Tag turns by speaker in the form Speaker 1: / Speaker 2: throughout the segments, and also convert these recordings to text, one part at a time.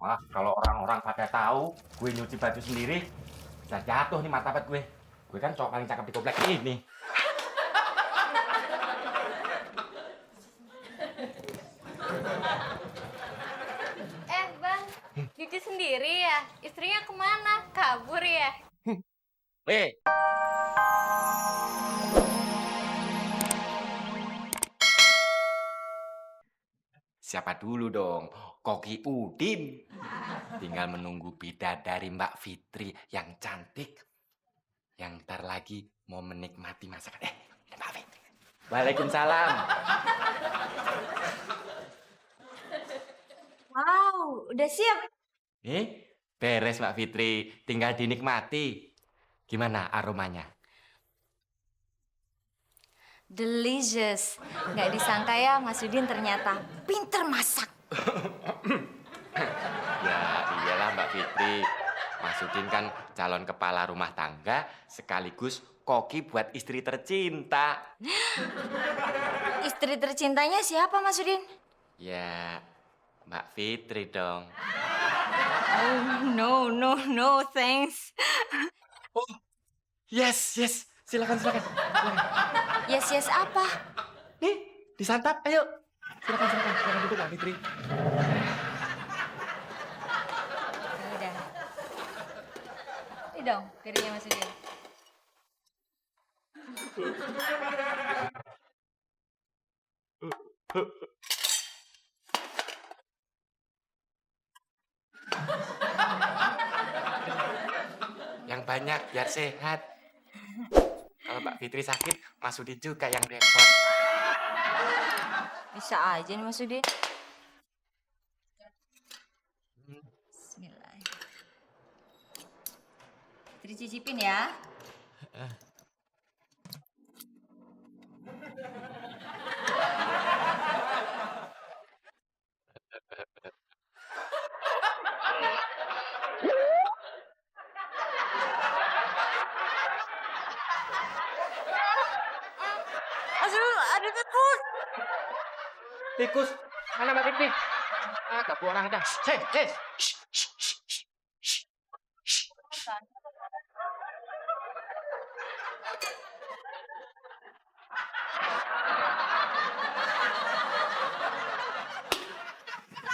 Speaker 1: Wah, kalau orang-orang pada tahu gue nyuci baju sendiri, bisa jatuh nih martabat gue. Gue kan cowok paling cakep di komplek ini.
Speaker 2: Bang, cuci sendiri ya? Istrinya kemana? Kabur ya?
Speaker 1: Weh, siapa dulu dong? Koki Udin. Tinggal menunggu bidadari Mbak Fitri yang cantik. Yang ntar lagi mau menikmati masakan. Mbak Fitri. Waalaikumsalam.
Speaker 2: Wow, udah siap.
Speaker 1: Beres Mbak Fitri. Tinggal dinikmati. Gimana aromanya?
Speaker 2: Delicious. Nggak disangka ya Mas Udin ternyata pinter masak.
Speaker 1: Ya iyalah Mbak Fitri. Mas Udin kan calon kepala rumah tangga sekaligus koki buat istri tercinta.
Speaker 2: Istri tercintanya siapa Mas Udin?
Speaker 1: Ya Mbak Fitri dong.
Speaker 2: Oh, no, thanks.
Speaker 1: Oh, yes. Silakan.
Speaker 2: Yes, apa?
Speaker 1: Nih, disantap. Ayo. Silakan duduk Mbak Fitri.
Speaker 2: Ya udah. Ini dong piringnya Mas Udin.
Speaker 1: Yang banyak biar sehat. Kalau Mbak Fitri sakit, Mas Udin juga yang repot.
Speaker 2: Bisa aja nih Mas Udin. Bismillah. Fitri cicipin ya. Aduh tikus.
Speaker 1: Tikus, mana Mbak Fitri? Gak orang dah. Hei.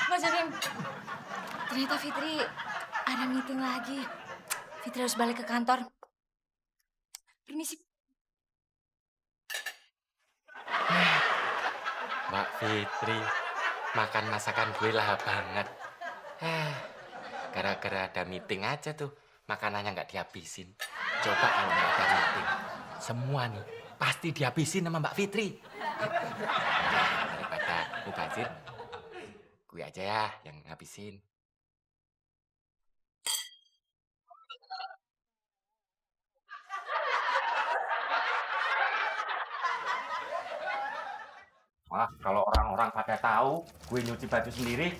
Speaker 2: Mas Udin, ternyata Fitri ada meeting lagi. Fitri harus balik ke kantor. Permisi.
Speaker 1: Mbak Fitri, makan masakan gue lahap banget. Gara-gara ada meeting aja tuh, makanannya nggak dihabisin. Coba kalau nggak ada meeting, semua nih pasti dihabisin sama Mbak Fitri. Daripada mubazir, gue aja ya yang ngabisin. Wah, kalau orang-orang pada tahu gue nyuci baju sendiri,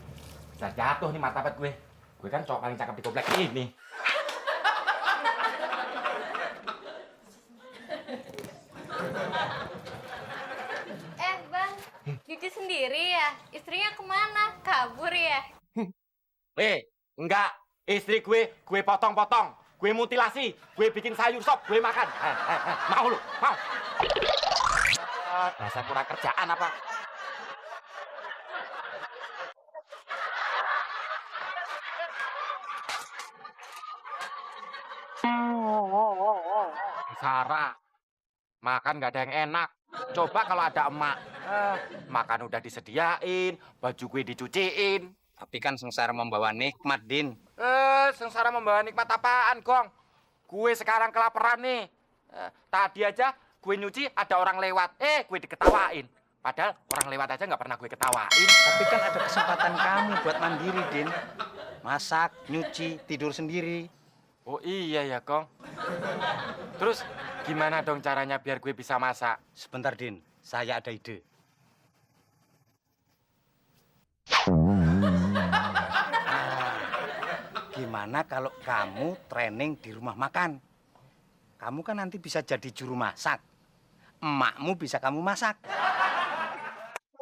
Speaker 1: bisa jatuh nih martabat gue. Gue kan cowok paling cakep di komplek ini.
Speaker 2: Bang, cuci sendiri ya? Istrinya kemana? Kabur ya?
Speaker 1: Enggak. Istri gue potong-potong. Gue mutilasi. Gue bikin sayur sop, gue makan. Mau lu? Mau? Dasar kurang kerjaan apa? Sarah, makan nggak ada yang enak. Coba kalau ada emak. Makan udah disediain, baju gue dicuciin.
Speaker 3: Tapi kan sengsara membawa nikmat, Din.
Speaker 1: Sengsara membawa nikmat apaan, Gong? Gue sekarang kelaparan nih. Tadi aja gue nyuci ada orang lewat. Gue diketawain. Padahal orang lewat aja nggak pernah gue ketawain.
Speaker 3: Tapi kan ada kesempatan kamu buat mandiri, Din. Masak, nyuci, tidur sendiri.
Speaker 1: Oh iya ya, Gong. Terus gimana dong caranya biar gue bisa masak?
Speaker 3: Sebentar, Din. Saya ada ide. Gimana kalau kamu training di rumah makan? Kamu kan nanti bisa jadi juru masak. Emakmu bisa kamu masak.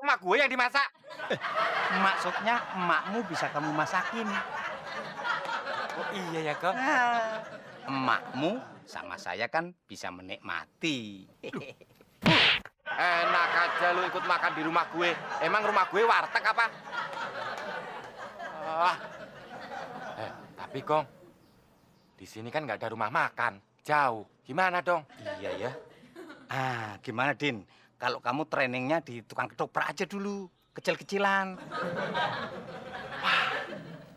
Speaker 1: Emak gue yang dimasak.
Speaker 3: Maksudnya emakmu bisa kamu masakin.
Speaker 1: iya ya, Kong.
Speaker 3: Emakmu sama saya kan bisa menikmati.
Speaker 1: Enak aja lu ikut makan di rumah gue. Emang rumah gue warteg apa? Ah. Tapi Kong, di sini kan nggak ada rumah makan. Jauh. Gimana dong?
Speaker 3: Iya ya. Gimana Din? Kalau kamu trainingnya di tukang ketoprak aja dulu, kecil-kecilan.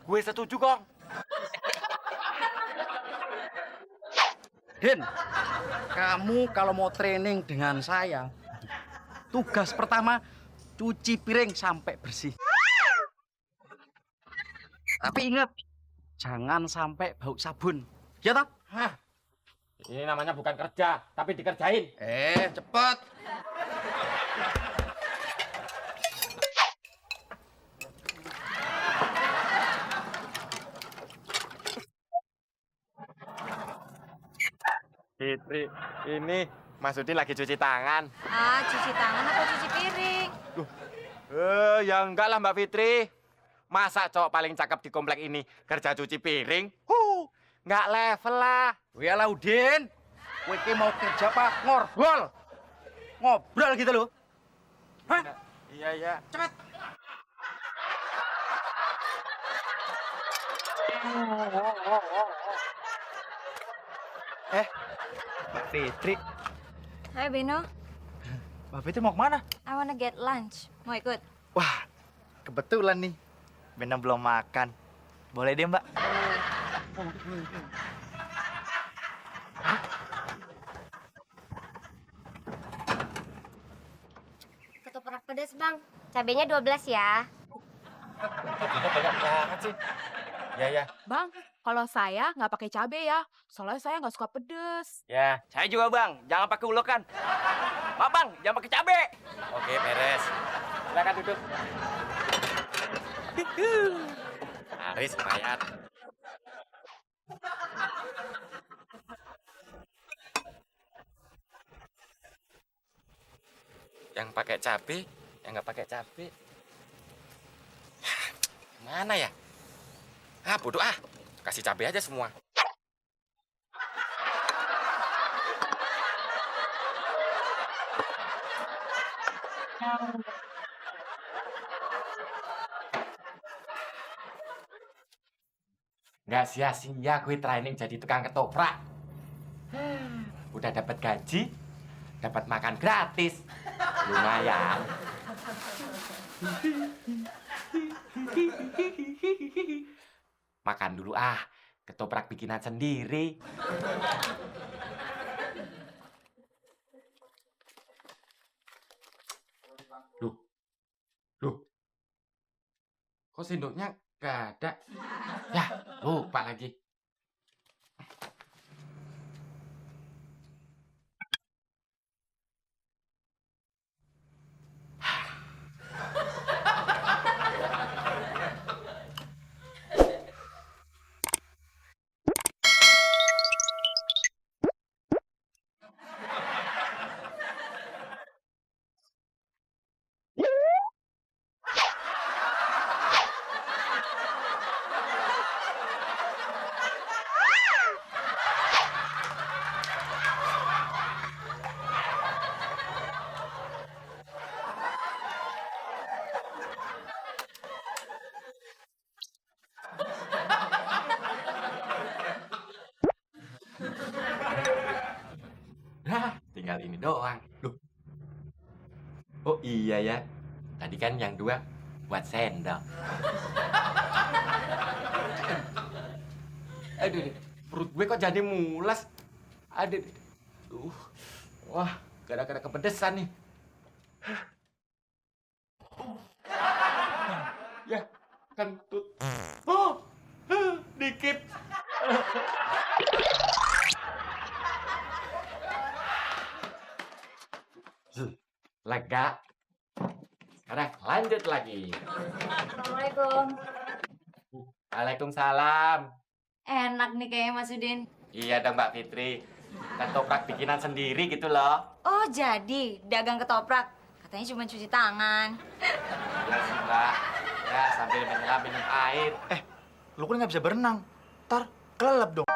Speaker 1: Gue setuju, Kong.
Speaker 3: Din, kamu kalau mau training dengan saya, tugas pertama cuci piring sampai bersih. Tapi ingat, jangan sampai bau sabun. Ya toh?
Speaker 1: Hah? Ini namanya bukan kerja, tapi dikerjain.
Speaker 3: Cepet.
Speaker 1: Fitri, ini Mas Udin lagi cuci tangan.
Speaker 2: Cuci tangan apa cuci piring?
Speaker 1: Ya enggak lah Mbak Fitri. Masa cowok paling cakep di komplek ini kerja cuci piring? Nggak level lah.
Speaker 3: Walah Udin, kowe iki mau kerja apa ngobrol? Ngobrol gitu loh. Hah?
Speaker 1: Iya, iya.
Speaker 3: Cepet. Mbak Fitri.
Speaker 2: Hai Beno,
Speaker 4: Mbak Fitri mau kemana?
Speaker 2: I wanna get lunch. Mau ikut?
Speaker 4: Wah, kebetulan nih. Bena belum makan. Boleh deh, Mbak.
Speaker 5: Ketoprak pedas, Bang. Cabenya 12 ya.
Speaker 1: Banyak banget sih. Ya, ya.
Speaker 6: Bang, kalau saya nggak pakai cabai ya, soalnya saya nggak suka pedes.
Speaker 1: Ya.
Speaker 3: Saya juga Bang, jangan pakai ulekan. Pak Bang, jangan pakai cabe.
Speaker 1: Oke, beres. Silakan duduk. Haris, Rayat. Yang pakai cabe, yang nggak pakai cabe. Mana ya? Bodoh ah. Kasih cabe aja semua. Nggak sia-sia gue training jadi tukang ketoprak. Udah dapat gaji, dapat makan gratis. Lumayan. Makan dulu ketoprak bikinan sendiri. Loh, loh, kok sendoknya gak ada? Ya, lupa lagi. Tinggal ini doang. Loh. Oh iya ya. Tadi kan yang 2 buat sendok. Aduh, perut gue kok jadi mulas. Aduh. Wah, gara-gara kepedesan nih. Ya, kentut. Dikit. Lega. Sekarang lanjut lagi.
Speaker 2: Assalamualaikum.
Speaker 1: Waalaikumsalam.
Speaker 2: Enak nih kayaknya Mas Udin.
Speaker 1: Iya dong Mbak Fitri. Ketoprak bikinan sendiri gitu loh.
Speaker 2: Oh jadi dagang ketoprak. Katanya cuma cuci tangan.
Speaker 1: Ya sih Mbak. Ya sambil menyelam minum air.
Speaker 4: Lu kan nggak bisa berenang. Ntar kelelep dong.